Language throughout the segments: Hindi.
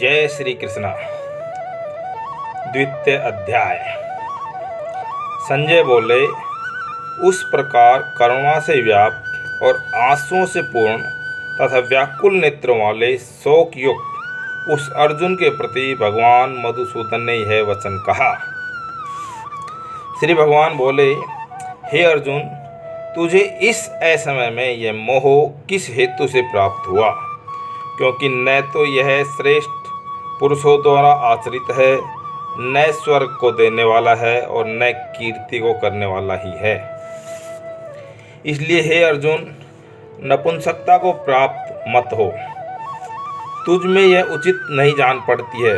जय श्री कृष्ण। द्वितीय अध्याय। संजय बोले, उस प्रकार करुणा से व्याप्त और आंसुओं से पूर्ण तथा व्याकुल नेत्रों वाले शोक युक्त उस अर्जुन के प्रति भगवान मधुसूदन ने यह वचन कहा। श्री भगवान बोले, हे अर्जुन, तुझे इस असमय में यह मोह किस हेतु से प्राप्त हुआ? क्योंकि न तो यह श्रेष्ठ पुरुषों द्वारा आचरित है, न स्वर्ग को देने वाला है और न कीर्ति को करने वाला ही है। इसलिए हे अर्जुन, नपुंसकता को प्राप्त मत हो। तुझ में यह उचित नहीं जान पड़ती है।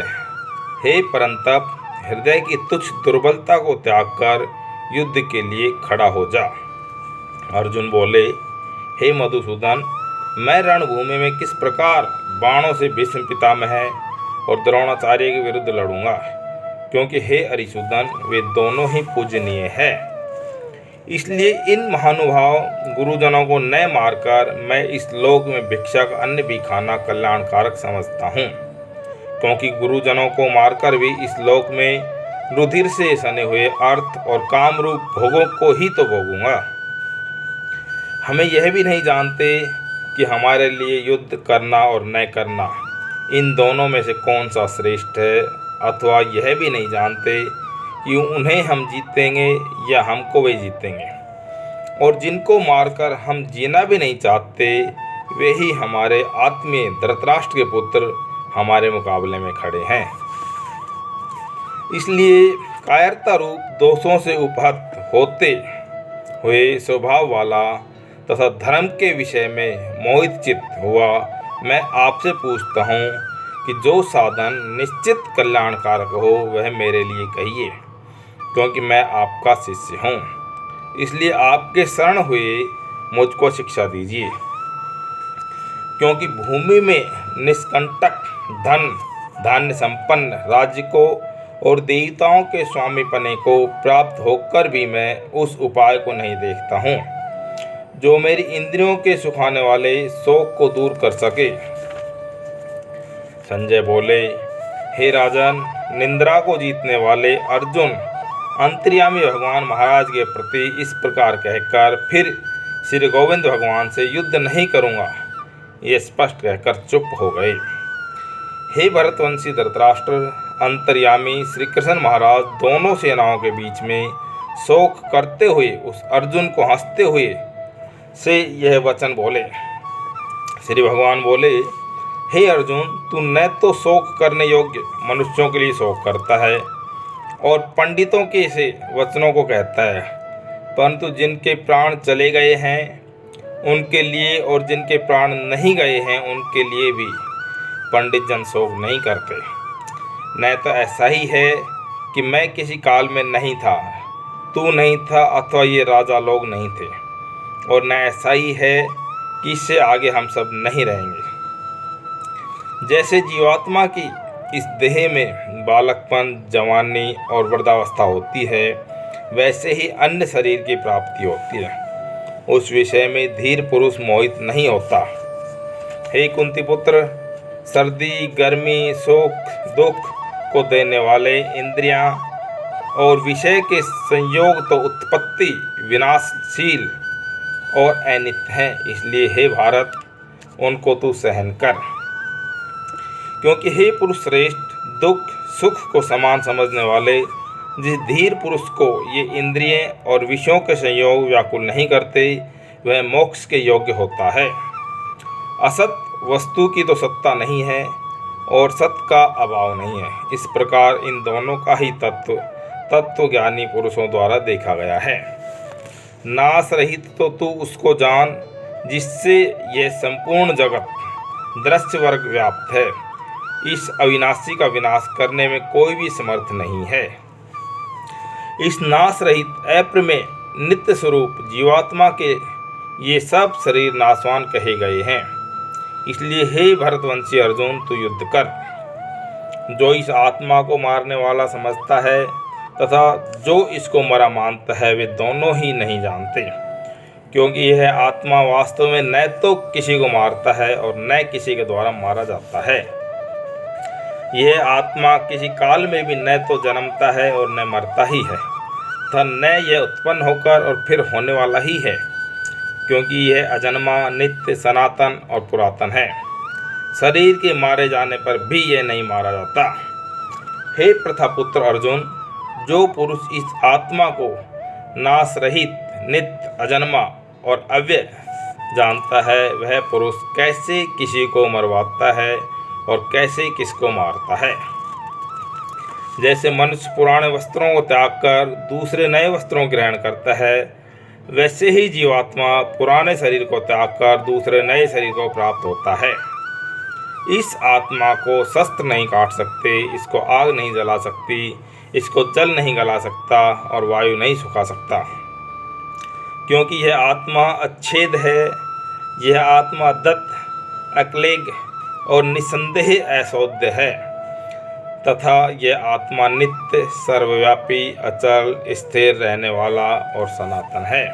हे परंतप, हृदय की तुच्छ दुर्बलता को त्याग कर युद्ध के लिए खड़ा हो जा। अर्जुन बोले, हे मधुसूदन, मैं रणभूमि में किस प्रकार बाणों से भीष्म पितामह और द्रोणाचार्य के विरुद्ध लड़ूंगा? क्योंकि हे अरिसूदन, वे दोनों ही पूजनीय हैं। इसलिए इन महानुभाव गुरुजनों को न मारकर मैं इस लोक में भिक्षा का अन्न भी खाना कल्याणकारक समझता हूँ। क्योंकि गुरुजनों को मारकर भी इस लोक में रुधिर से सने हुए अर्थ और कामरूप भोगों को ही तो भोगूंगा। हमें यह भी नहीं जानते कि हमारे लिए युद्ध करना और न करना, इन दोनों में से कौन सा श्रेष्ठ है, अथवा यह भी नहीं जानते कि उन्हें हम जीतेंगे या हमको वे जीतेंगे। और जिनको मारकर हम जीना भी नहीं चाहते, वे ही हमारे आत्मीय धृतराष्ट्र के पुत्र हमारे मुकाबले में खड़े हैं। इसलिए कायरता रूप दोषों से उपहत होते हुए स्वभाव वाला तथा धर्म के विषय में मोहित चित्त हुआ मैं आपसे पूछता हूँ कि जो साधन निश्चित कल्याणकारक हो वह मेरे लिए कहिए। क्योंकि मैं आपका शिष्य हूँ, इसलिए आपके शरण हुए मुझको शिक्षा दीजिए। क्योंकि भूमि में निष्कंटक धन धान्य संपन्न राज्य को और देवताओं के स्वामीपने को प्राप्त होकर भी मैं उस उपाय को नहीं देखता हूँ जो मेरी इंद्रियों के सुखाने वाले शोक को दूर कर सके। संजय बोले, हे राजन, निंद्रा को जीतने वाले अर्जुन अंतर्यामी भगवान महाराज के प्रति इस प्रकार कहकर फिर श्री गोविंद भगवान से युद्ध नहीं करूँगा, ये स्पष्ट कहकर चुप हो गए। हे भरतवंशी धृतराष्ट्र, अंतर्यामी श्री कृष्ण महाराज दोनों सेनाओं के बीच में शोक करते हुए उस अर्जुन को हंसते हुए से यह वचन बोले। श्री भगवान बोले, हे अर्जुन, तू न तो शोक करने योग्य मनुष्यों के लिए शोक करता है और पंडितों के से वचनों को कहता है, परंतु जिनके प्राण चले गए हैं उनके लिए और जिनके प्राण नहीं गए हैं उनके लिए भी पंडित जन शोक नहीं करते। न तो ऐसा ही है कि मैं किसी काल में नहीं था, तू नहीं था, अथवा ये राजा लोग नहीं थे, और न ऐसा ही है कि इससे आगे हम सब नहीं रहेंगे। जैसे जीवात्मा की इस देह में बालकपन, जवानी और वृद्धावस्था होती है, वैसे ही अन्य शरीर की प्राप्ति होती है। उस विषय में धीर पुरुष मोहित नहीं होता। हे कुंती पुत्र, सर्दी, गर्मी, सुख, दुख को देने वाले इंद्रियां और विषय के संयोग तो उत्पत्ति, विनाशशील और अनित्य हैं। इसलिए हे भारत, उनको तू सहन कर। क्योंकि हे पुरुष श्रेष्ठ, दुख सुख को समान समझने वाले जिस धीर पुरुष को ये इंद्रियां और विषयों के संयोग व्याकुल नहीं करते, वह मोक्ष के योग्य होता है। असत वस्तु की तो सत्ता नहीं है और सत का अभाव नहीं है। इस प्रकार इन दोनों का ही तत्व ज्ञानी पुरुषों द्वारा देखा गया है। नाश रहित तो तू उसको जान जिससे यह संपूर्ण जगत दृश्य वर्ग व्याप्त है। इस अविनाशी का विनाश करने में कोई भी समर्थ नहीं है। इस नाश रहित अप्रमेय नित्य स्वरूप जीवात्मा के ये सब शरीर नाशवान कहे गए हैं। इसलिए हे भरतवंशी अर्जुन, तू युद्ध कर। जो इस आत्मा को मारने वाला समझता है तथा जो इसको मरा मानता है, वे दोनों ही नहीं जानते। क्योंकि यह आत्मा वास्तव में न तो किसी को मारता है और न किसी के द्वारा मारा जाता है। यह आत्मा किसी काल में भी न तो जन्मता है और न मरता ही है, तथा न यह उत्पन्न होकर और फिर होने वाला ही है, क्योंकि यह अजन्मा, नित्य, सनातन और पुरातन है। शरीर के मारे जाने पर भी यह नहीं मारा जाता। हे प्रथापुत्र अर्जुन, जो पुरुष इस आत्मा को नाश रहित, नित्य, अजन्मा और अव्यय जानता है, वह पुरुष कैसे किसी को मरवाता है और कैसे किसको मारता है। जैसे मनुष्य पुराने वस्त्रों को त्याग कर दूसरे नए वस्त्रों ग्रहण करता है, वैसे ही जीवात्मा पुराने शरीर को त्याग कर दूसरे नए शरीर को प्राप्त होता है। इस आत्मा को शस्त्र नहीं काट सकते, इसको आग नहीं जला सकती, इसको जल नहीं गला सकता और वायु नहीं सुखा सकता, क्योंकि यह आत्मा अच्छेद है। यह आत्मा दत्त, अक्लेग और निसंदेह ऐशोध्य है, तथा यह आत्मा नित्य, सर्वव्यापी, अचल, स्थिर रहने वाला और सनातन है।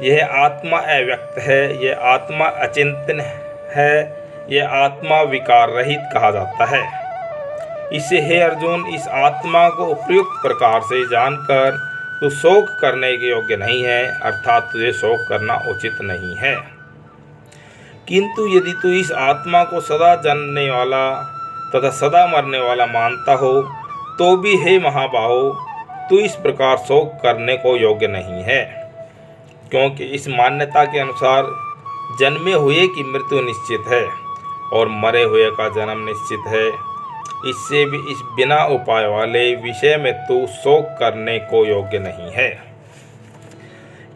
यह आत्मा अव्यक्त है, यह आत्मा अचिंतन है, यह आत्मा विकार रहित कहा जाता है। इसे हे अर्जुन, इस आत्मा को उपयुक्त प्रकार से जानकर तू शोक करने के योग्य नहीं है, अर्थात तुझे शोक करना उचित नहीं है। किंतु यदि तू इस आत्मा को सदा जन्मने वाला तथा सदा मरने वाला मानता हो, तो भी हे महाबाहो, तू इस प्रकार शोक करने को योग्य नहीं है, क्योंकि इस मान्यता के अनुसार जन्मे हुए की मृत्यु निश्चित है और मरे हुए का जन्म निश्चित है। इससे भी इस बिना उपाय वाले विषय में तू शोक करने को योग्य नहीं है।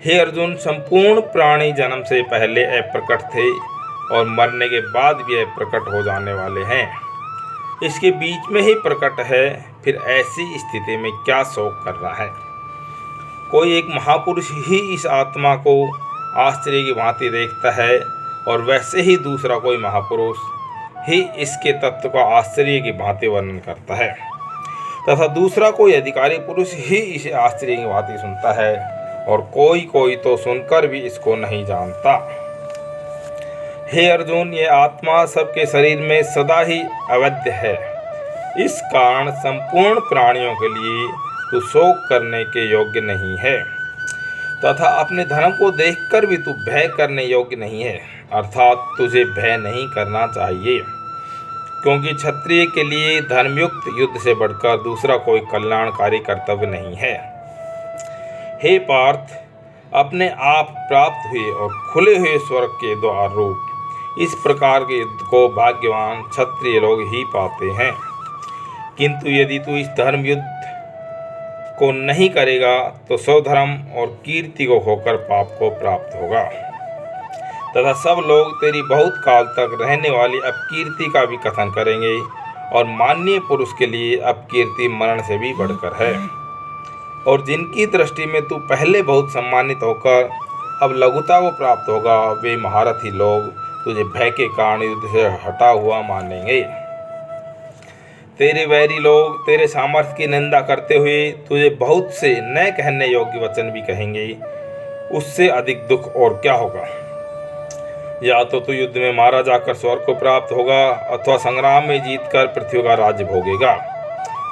हे अर्जुन, संपूर्ण प्राणी जन्म से पहले अप्रकट थे और मरने के बाद भी अप्रकट हो जाने वाले हैं। इसके बीच में ही प्रकट है, फिर ऐसी स्थिति में क्या शोक करना है। कोई एक महापुरुष ही इस आत्मा को आश्चर्य की भांति देखता है और वैसे ही दूसरा कोई महापुरुष ही इसके तत्व का आश्चर्य की भांति वर्णन करता है, तथा दूसरा कोई अधिकारी पुरुष ही इसे आश्चर्य की भांति सुनता है और कोई तो सुनकर भी इसको नहीं जानता। हे अर्जुन, ये आत्मा सबके शरीर में सदा ही अवैध है। इस कारण संपूर्ण प्राणियों के लिए तू शोक करने के योग्य नहीं है, तथा अपने धर्म को देखकर भी तू भय करने योग्य नहीं है, अर्थात तुझे भय नहीं करना चाहिए, क्योंकि क्षत्रिय के लिए धर्मयुक्त युद्ध से बढ़कर दूसरा कोई कल्याणकारी कर्तव्य नहीं है। हे पार्थ, अपने आप प्राप्त हुए और खुले हुए स्वर्ग के द्वार रूप इस प्रकार के युद्ध को भाग्यवान क्षत्रिय लोग ही पाते हैं। किंतु यदि तू इस धर्म युद्ध को नहीं करेगा तो स्वधर्म और कीर्ति को होकर पाप को प्राप्त होगा, तथा सब लोग तेरी बहुत काल तक रहने वाली अपकीर्ति का भी कथन करेंगे, और माननीय पुरुष के लिए अपकीर्ति मरण से भी बढ़कर है। और जिनकी दृष्टि में तू पहले बहुत सम्मानित होकर अब लघुता को प्राप्त होगा, वे महारथी लोग तुझे भय के कारण युद्ध से हटा हुआ मानेंगे। तेरे वैरी लोग तेरे सामर्थ्य की निंदा करते हुए तुझे बहुत से न कहने योग्य वचन भी कहेंगे। उससे अधिक दुख और क्या होगा। या तो तू युद्ध में मारा जाकर स्वर्ग को प्राप्त होगा, अथवा संग्राम में जीतकर पृथ्वी का राज्य भोगेगा।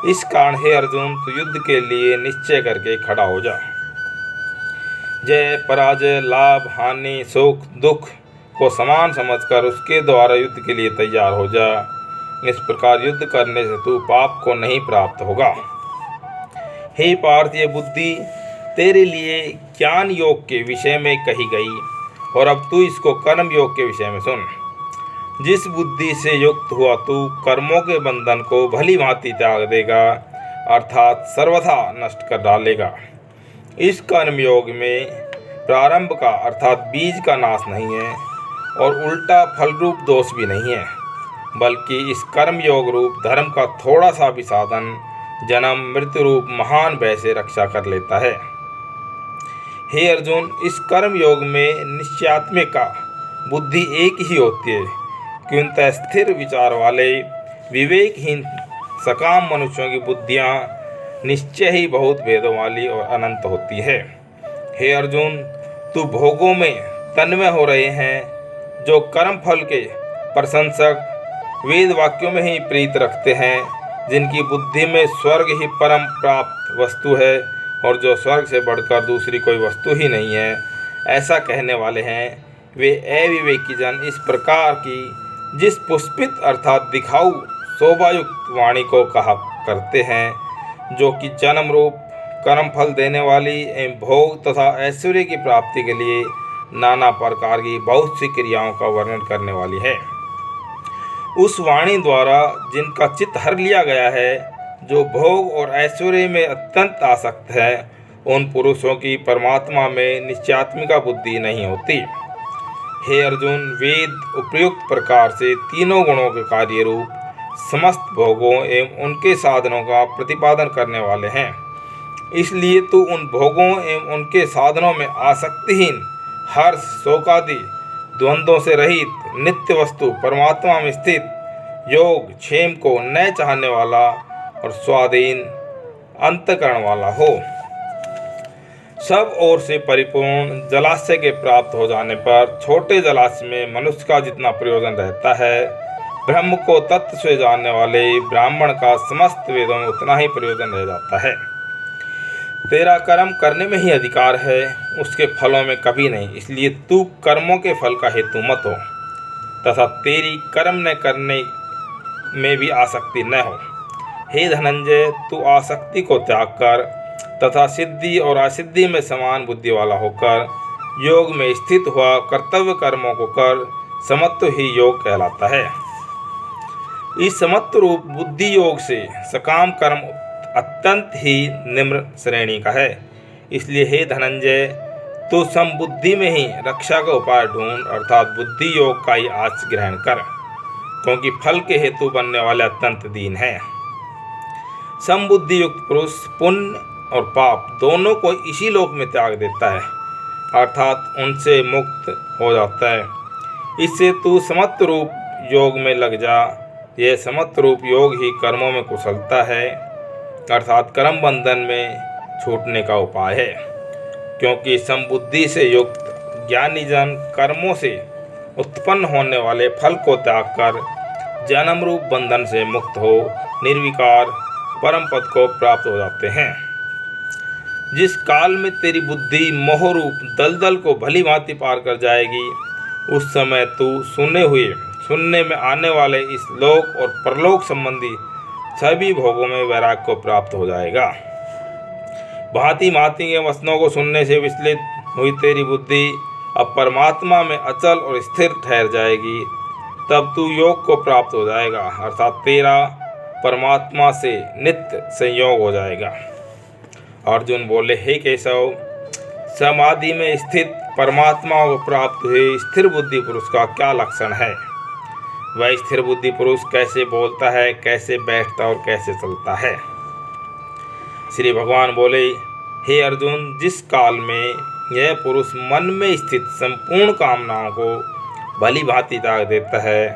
इस कारण हे अर्जुन, तू युद्ध के लिए निश्चय करके खड़ा हो जा। जय पराजय, लाभ हानि, सुख दुख को समान समझकर उसके द्वारा युद्ध के लिए तैयार हो जा। इस प्रकार युद्ध करने से तू पाप को नहीं प्राप्त होगा। हे पार्थ, ये बुद्धि तेरे लिए ज्ञान योग के विषय में कही गई, और अब तू इसको कर्म योग के विषय में सुन। जिस बुद्धि से युक्त हुआ तू कर्मों के बंधन को भली भांति त्याग देगा, अर्थात सर्वथा नष्ट कर डालेगा। इस कर्म योग में प्रारंभ का अर्थात बीज का नाश नहीं है, और उल्टा फल रूप दोष भी नहीं है, बल्कि इस कर्म योग रूप धर्म का थोड़ा सा भी साधन जन्म मृत्यु रूप महान भय से रक्षा कर लेता है। हे अर्जुन, इस कर्म योग में निश्चयात्मिका बुद्धि एक ही होती है, किंतु स्थिर विचार वाले विवेकहीन सकाम मनुष्यों की बुद्धियाँ निश्चय ही बहुत भेदों वाली और अनंत होती है। हे अर्जुन, तू भोगों में तन्मय हो रहे हैं, जो कर्म फल के प्रशंसक वेद वाक्यों में ही प्रीत रखते हैं, जिनकी बुद्धि में स्वर्ग ही परम प्राप्त वस्तु है और जो स्वर्ग से बढ़कर दूसरी कोई वस्तु ही नहीं है, ऐसा कहने वाले हैं, वे अविवेकी जन इस प्रकार की जिस पुष्पित अर्थात दिखाऊ शोभायुक्त वाणी को कहा करते हैं, जो कि जन्म रूप कर्म फल देने वाली एवं भोग तथा ऐश्वर्य की प्राप्ति के लिए नाना प्रकार की बहुत सी क्रियाओं का वर्णन करने वाली है। उस वाणी द्वारा जिनका चित्त हर लिया गया है, जो भोग और ऐश्वर्य में अत्यंत आसक्त है, उन पुरुषों की परमात्मा में निश्चयात्मिका बुद्धि नहीं होती। हे अर्जुन, वेद उपयुक्त प्रकार से तीनों गुणों के कार्य रूप समस्त भोगों एवं उनके साधनों का प्रतिपादन करने वाले हैं। इसलिए तू उन भोगों एवं उनके साधनों में आसक्तिहीन, हर्ष शोकादि द्वंद्वों से रहित नित्य वस्तु परमात्मा में स्थित योग क्षेम को न चाहने वाला और स्वाधीन अंतःकरण वाला हो। सब ओर से परिपूर्ण जलाशय के प्राप्त हो जाने पर छोटे जलाशय में मनुष्य का जितना प्रयोजन रहता है, ब्रह्म को तत्व से जानने वाले ब्राह्मण का समस्त वेदों में उतना ही प्रयोजन रह जाता है। तेरा कर्म करने में ही अधिकार है, उसके फलों में कभी नहीं। इसलिए तू कर्मों के फल का हेतु मत हो तथा तेरी कर्म न करने में भी आसक्ति न हो। हे धनंजय, तू आसक्ति को त्याग कर तथा सिद्धि और असिद्धि में समान बुद्धि वाला होकर योग में स्थित हुआ कर्तव्य कर्मों को कर, समत्व ही योग कहलाता है। इस समत्व रूप बुद्धि योग से सकाम कर्म अत्यंत ही निम्न श्रेणी का है। इसलिए हे धनंजय, तू समबुद्धि में ही रक्षा का उपाय ढूंढ, अर्थात बुद्धि योग का ही आच ग्रहण कर, क्योंकि फल के हेतु बनने वाले अत्यंत दीन है। समबुद्धि युक्त पुरुष पुण्य और पाप दोनों को इसी लोक में त्याग देता है, अर्थात उनसे मुक्त हो जाता है। इससे तू समत्व रूप योग में लग जा। यह समत्व रूप योग ही कर्मों में कुशलता है, अर्थात कर्म बंधन में छूटने का उपाय है। क्योंकि समबुद्धि से युक्त ज्ञानी जन कर्मों से उत्पन्न होने वाले फल को त्याग कर जन्म रूप बंधन से मुक्त हो निर्विकार परम पद को प्राप्त हो जाते हैं। जिस काल में तेरी बुद्धि मोह रूप दलदल को भली भांति पार कर जाएगी, उस समय तू सुनने में आने वाले इस लोक और परलोक संबंधी सभी भोगों में वैराग्य को प्राप्त हो जाएगा। भांति भांति के वचनों को सुनने से विचलित हुई तेरी बुद्धि अब परमात्मा में अचल और स्थिर ठहर जाएगी। तब तू योग को प्राप्त हो जाएगा, अर्थात तेरा परमात्मा से नित्य संयोग हो जाएगा। अर्जुन बोले, हे केशव, समाधि में स्थित परमात्मा को प्राप्त हुए स्थिर बुद्धि पुरुष का क्या लक्षण है? वह स्थिर बुद्धि पुरुष कैसे बोलता है, कैसे बैठता और कैसे चलता है? श्री भगवान बोले, हे अर्जुन, जिस काल में यह पुरुष मन में स्थित संपूर्ण कामनाओं को भली भांति त्याग देता है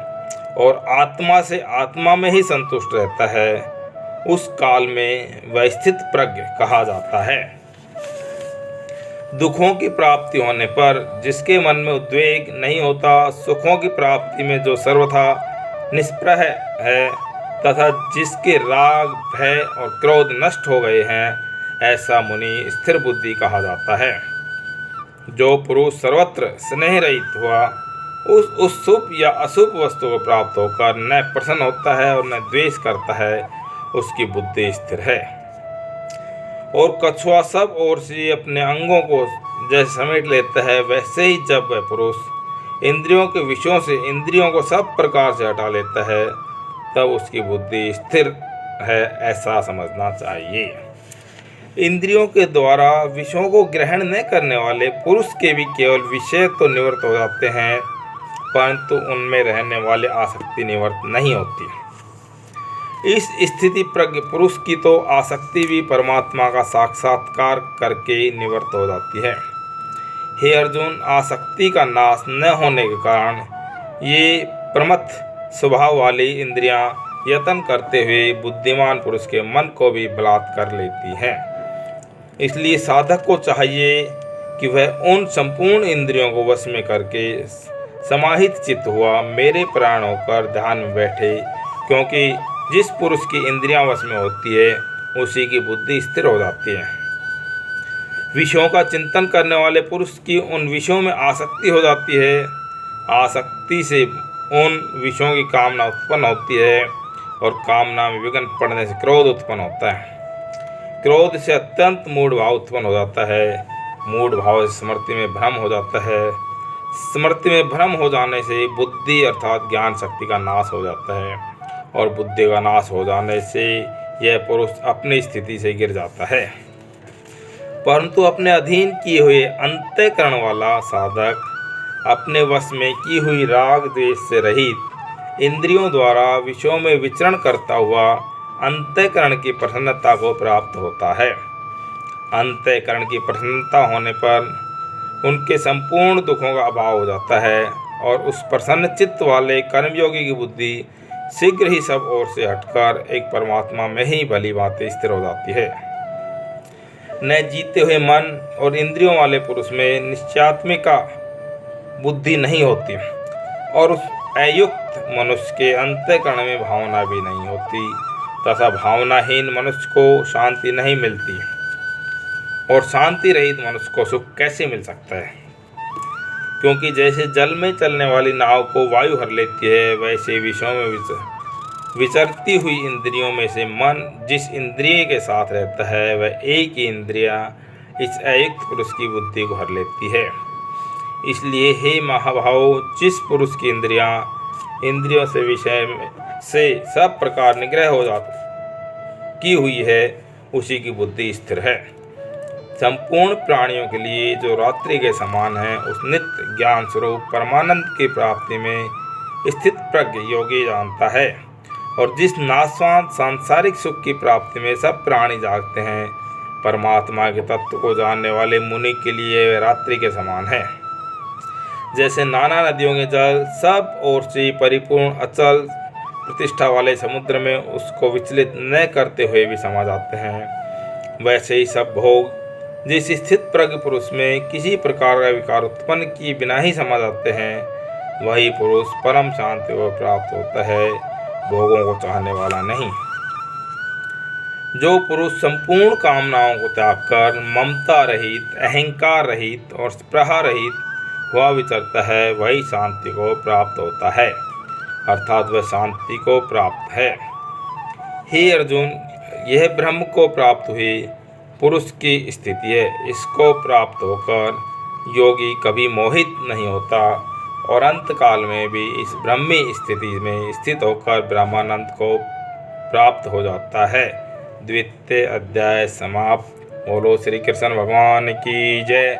और आत्मा से आत्मा में ही संतुष्ट रहता है, उस काल में वह स्थित प्रज्ञ कहा जाता है। दुखों की प्राप्ति होने पर जिसके मन में उद्वेग नहीं होता, सुखों की प्राप्ति में जो सर्वथा निष्प्रह है तथा जिसके राग भय और क्रोध नष्ट हो गए हैं, ऐसा मुनि स्थिर बुद्धि कहा जाता है। जो पुरुष सर्वत्र स्नेह रहित हुआ उस शुभ या अशुभ वस्तु को प्राप्त होकर न प्रसन्न होता है और न द्वेष करता है, उसकी बुद्धि स्थिर है। और कछुआ सब ओर से अपने अंगों को जैसे समेट लेता है, वैसे ही जब वह पुरुष इंद्रियों के विषयों से इंद्रियों को सब प्रकार से हटा लेता है, तब उसकी बुद्धि स्थिर है, ऐसा समझना चाहिए। इंद्रियों के द्वारा विषयों को ग्रहण न करने वाले पुरुष के भी केवल विषय तो निवृत्त हो जाते हैं, परंतु उनमें रहने वाली आसक्ति निवृत्त नहीं होती। इस स्थिति प्रज्ञ पुरुष की तो आसक्ति भी परमात्मा का साक्षात्कार करके निवृत्त हो जाती है। हे अर्जुन, आसक्ति का नाश न होने के कारण ये प्रमथ स्वभाव वाली इंद्रियां यत्न करते हुए बुद्धिमान पुरुष के मन को भी बलात् कर लेती हैं। इसलिए साधक को चाहिए कि वह उन संपूर्ण इंद्रियों को वश में करके समाहित चित्त हुआ, मेरे प्राण होकर ध्यान में बैठे, क्योंकि जिस पुरुष की इंद्रियां वश में होती है उसी की बुद्धि स्थिर हो जाती है। विषयों का चिंतन करने वाले पुरुष की उन विषयों में आसक्ति हो जाती है। आसक्ति से उन विषयों की कामना उत्पन्न होती है और कामना में विघ्न पड़ने से क्रोध उत्पन्न होता है। क्रोध से अत्यंत मूढ़ भाव उत्पन्न हो जाता है। मूढ़ भाव से स्मृति में भ्रम हो जाता है। स्मृति में भ्रम हो जाने से बुद्धि अर्थात ज्ञान शक्ति का नाश हो जाता है और बुद्धि का नाश हो जाने से यह पुरुष अपनी स्थिति से गिर जाता है। परंतु अपने अधीन किए हुए अंतःकरण वाला साधक अपने वश में की हुई राग द्वेष से रहित इंद्रियों द्वारा विषयों में विचरण करता हुआ अंतःकरण की प्रसन्नता को प्राप्त होता है। अंतःकरण की प्रसन्नता होने पर उनके संपूर्ण दुखों का अभाव हो जाता है और उस प्रसन्न चित्त वाले कर्मयोगी की बुद्धि शीघ्र ही सब ओर से हटकर एक परमात्मा में ही भली भांति स्थिर हो जाती है। न जीते हुए मन और इंद्रियों वाले पुरुष में निश्चयात्मिका बुद्धि नहीं होती और उस अयुक्त मनुष्य के अंतःकरण में भावना भी नहीं होती तथा भावनाहीन मनुष्य को शांति नहीं मिलती और शांति रहित मनुष्य को सुख कैसे मिल सकता है। क्योंकि जैसे जल में चलने वाली नाव को वायु हर लेती है, वैसे विषयों में विचरती हुई इंद्रियों में से मन जिस इंद्रिय के साथ रहता है वह एक ही इंद्रिया इस अयुक्त पुरुष की बुद्धि को हर लेती है। इसलिए हे महाभाव, जिस पुरुष की इंद्रियों से विषय से सब प्रकार निग्रह हो जाती की हुई है उसी की बुद्धि स्थिर है। संपूर्ण प्राणियों के लिए जो रात्रि के समान है उस नित्य ज्ञान स्वरूप परमानंद की प्राप्ति में स्थित प्रज्ञ योगी जानता है और जिस नाशवान सांसारिक सुख की प्राप्ति में सब प्राणी जागते हैं, परमात्मा के तत्व को जानने वाले मुनि के लिए रात्रि के समान है। जैसे नाना नदियों के जल सब ओर से परिपूर्ण अचल प्रतिष्ठा वाले समुद्र में उसको विचलित न करते हुए भी समा जाते हैं, वैसे ही सब भोग जिस स्थित प्रज्ञ पुरुष में किसी प्रकार का विकार उत्पन्न किए बिना ही समा जाते हैं, वही पुरुष परम शांति को प्राप्त होता है, भोगों को चाहने वाला नहीं। जो पुरुष संपूर्ण कामनाओं को त्याग कर ममता रहित, अहंकार रहित और स्पृहा रहित हुआ विचरता है, वही शांति को प्राप्त होता है, अर्थात वह शांति को प्राप्त है। हे अर्जुन, यह ब्रह्म को प्राप्त हुई पुरुष की स्थिति है। इसको प्राप्त होकर योगी कभी मोहित नहीं होता और अंतकाल में भी इस ब्रह्मी स्थिति में स्थित होकर ब्रह्मानंद को प्राप्त हो जाता है। द्वितीय अध्याय समाप्त। बोलो श्री कृष्ण भगवान की जय।